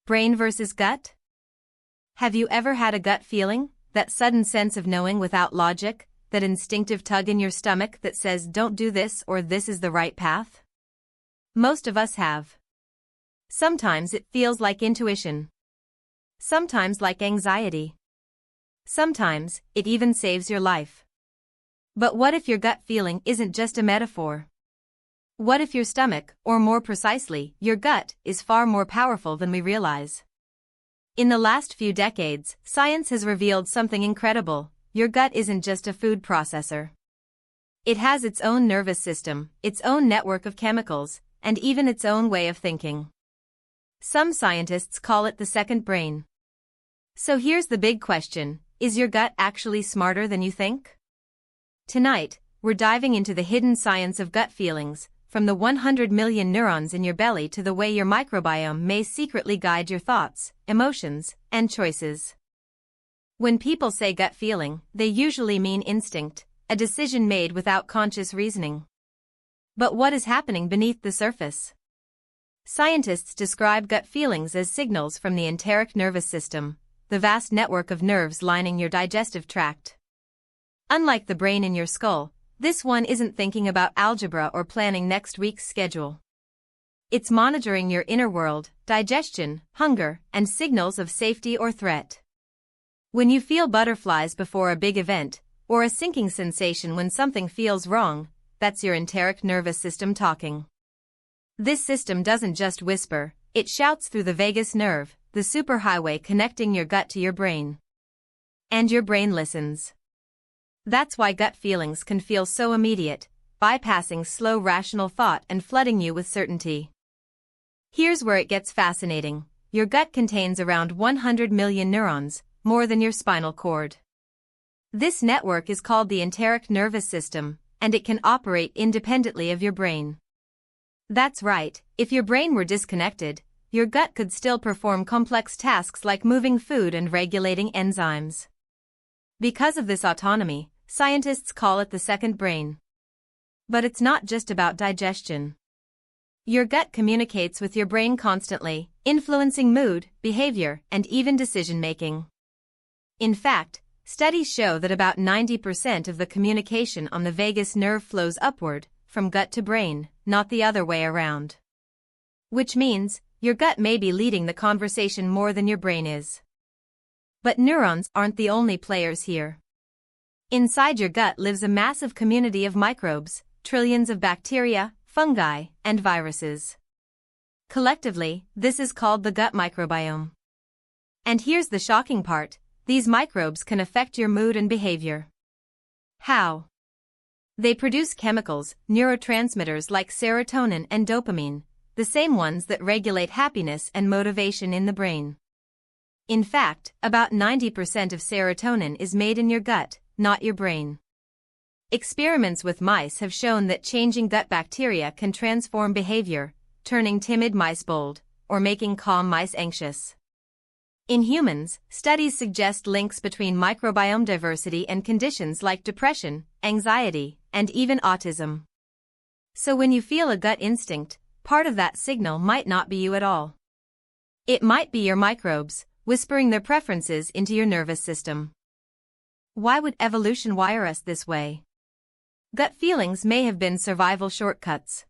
Brain versus gut? Have you ever had a gut feeling, that sudden sense of knowing without logic, that instinctive tug in your stomach that says don't do this or this is the right path? Most of us have. Sometimes it feels like intuition. Sometimes like anxiety. Sometimes it even saves your life. But what if your gut feeling isn't just a metaphor? What if your stomach, or more precisely, your gut, is far more powerful than we realize? In the last few decades, science has revealed something incredible. Your gut isn't just a food processor. It has its own nervous system, its own network of chemicals, and even its own way of thinking. Some scientists call it the second brain. So here's the big question: is your gut actually smarter than you think? Tonight, we're diving into the hidden science of gut feelings, from the 100 million neurons in your belly to the way your microbiome may secretly guide your thoughts, emotions, and choices. When people say gut feeling, they usually mean instinct, a decision made without conscious reasoning. But what is happening beneath the surface? Scientists describe gut feelings as signals from the enteric nervous system, the vast network of nerves lining your digestive tract. Unlike the brain in your skull, this one isn't thinking about algebra or planning next week's schedule. It's monitoring your inner world, digestion, hunger, and signals of safety or threat. When you feel butterflies before a big event, or a sinking sensation when something feels wrong, that's your enteric nervous system talking. This system doesn't just whisper, it shouts through the vagus nerve, the superhighway connecting your gut to your brain. And your brain listens. That's why gut feelings can feel so immediate, bypassing slow rational thought and flooding you with certainty. Here's where it gets fascinating. Your gut contains around 100 million neurons, more than your spinal cord. This network is called the enteric nervous system, and it can operate independently of your brain. That's right, if your brain were disconnected, your gut could still perform complex tasks like moving food and regulating enzymes. Because of this autonomy, scientists call it the second brain. But it's not just about digestion. Your gut communicates with your brain constantly, influencing mood, behavior, and even decision-making. In fact, studies show that about 90% of the communication on the vagus nerve flows upward, from gut to brain, not the other way around. Which means, your gut may be leading the conversation more than your brain is. But neurons aren't the only players here. Inside your gut lives a massive community of microbes, trillions of bacteria, fungi, and viruses. Collectively, this is called the gut microbiome. And here's the shocking part: these microbes can affect your mood and behavior. How? They produce chemicals, neurotransmitters like serotonin and dopamine, the same ones that regulate happiness and motivation in the brain. In fact, about 90% of serotonin is made in your gut, not your brain. Experiments with mice have shown that changing gut bacteria can transform behavior, turning timid mice bold, or making calm mice anxious. In humans, studies suggest links between microbiome diversity and conditions like depression, anxiety, and even autism. So when you feel a gut instinct, part of that signal might not be you at all. It might be your microbes, whispering their preferences into your nervous system. Why would evolution wire us this way? Gut feelings may have been survival shortcuts.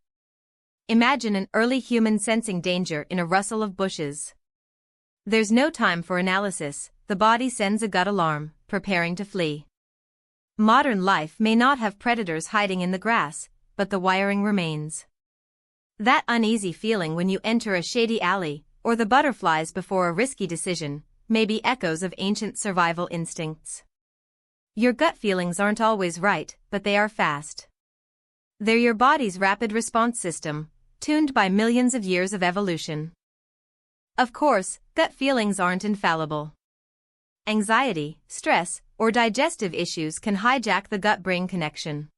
Imagine an early human sensing danger in a rustle of bushes. There's no time for analysis, the body sends a gut alarm, preparing to flee. Modern life may not have predators hiding in the grass, but the wiring remains. That uneasy feeling when you enter a shady alley, or the butterflies before a risky decision, may be echoes of ancient survival instincts. Your gut feelings aren't always right, but they are fast. They're your body's rapid response system, tuned by millions of years of evolution. Of course, gut feelings aren't infallible. Anxiety, stress, or digestive issues can hijack the gut-brain connection.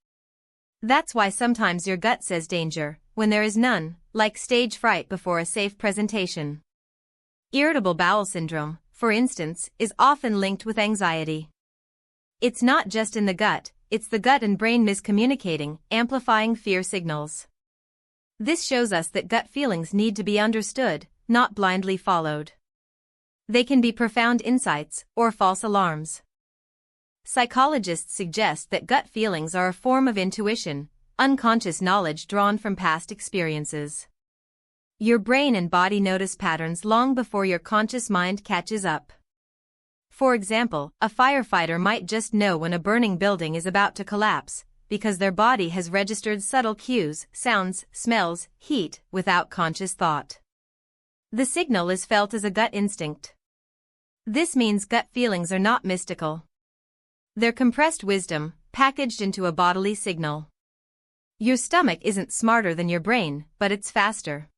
That's why sometimes your gut says danger, when there is none, like stage fright before a safe presentation. Irritable bowel syndrome, for instance, is often linked with anxiety. It's not just in the gut, it's the gut and brain miscommunicating, amplifying fear signals. This shows us that gut feelings need to be understood, not blindly followed. They can be profound insights or false alarms. Psychologists suggest that gut feelings are a form of intuition, unconscious knowledge drawn from past experiences. Your brain and body notice patterns long before your conscious mind catches up. For example, a firefighter might just know when a burning building is about to collapse, because their body has registered subtle cues, sounds, smells, heat, without conscious thought. The signal is felt as a gut instinct. This means gut feelings are not mystical. They're compressed wisdom, packaged into a bodily signal. Your stomach isn't smarter than your brain, but it's faster.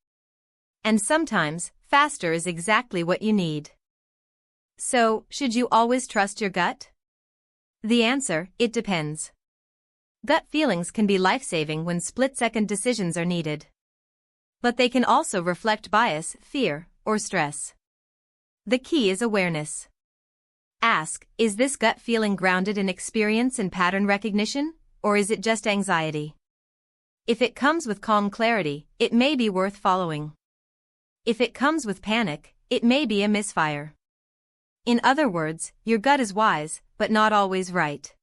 And sometimes, faster is exactly what you need. So, should you always trust your gut? The answer, it depends. Gut feelings can be life-saving when split-second decisions are needed. But they can also reflect bias, fear, or stress. The key is awareness. Ask, is this gut feeling grounded in experience and pattern recognition, or is it just anxiety? If it comes with calm clarity, it may be worth following. If it comes with panic, it may be a misfire. In other words, your gut is wise, but not always right.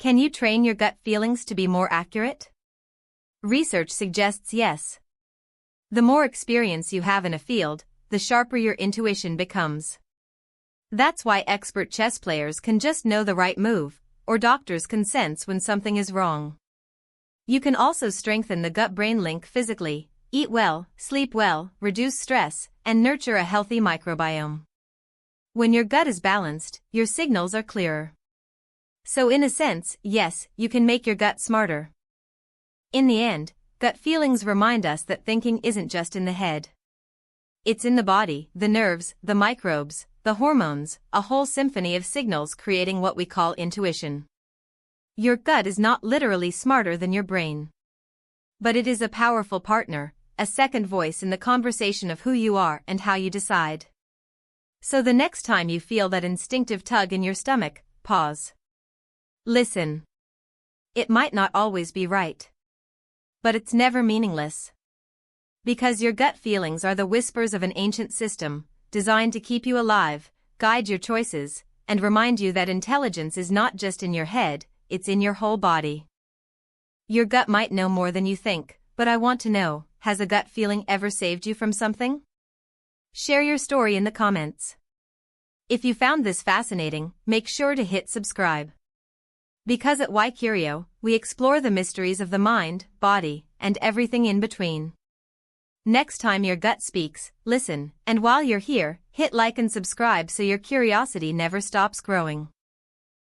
Can you train your gut feelings to be more accurate? Research suggests yes. The more experience you have in a field, the sharper your intuition becomes. That's why expert chess players can just know the right move, or doctors can sense when something is wrong. You can also strengthen the gut-brain link physically, eat well, sleep well, reduce stress, and nurture a healthy microbiome. When your gut is balanced, your signals are clearer. So in a sense, yes, you can make your gut smarter. In the end, gut feelings remind us that thinking isn't just in the head. It's in the body, the nerves, the microbes, the hormones, a whole symphony of signals creating what we call intuition. Your gut is not literally smarter than your brain. But it is a powerful partner, a second voice in the conversation of who you are and how you decide. So the next time you feel that instinctive tug in your stomach, pause. Listen. It might not always be right. But it's never meaningless. Because your gut feelings are the whispers of an ancient system, designed to keep you alive, guide your choices, and remind you that intelligence is not just in your head, it's in your whole body. Your gut might know more than you think, but I want to know, has a gut feeling ever saved you from something? Share your story in the comments. If you found this fascinating, make sure to hit subscribe. Because at Why Curio, we explore the mysteries of the mind, body, and everything in between. Next time your gut speaks, listen, and while you're here, hit like and subscribe so your curiosity never stops growing.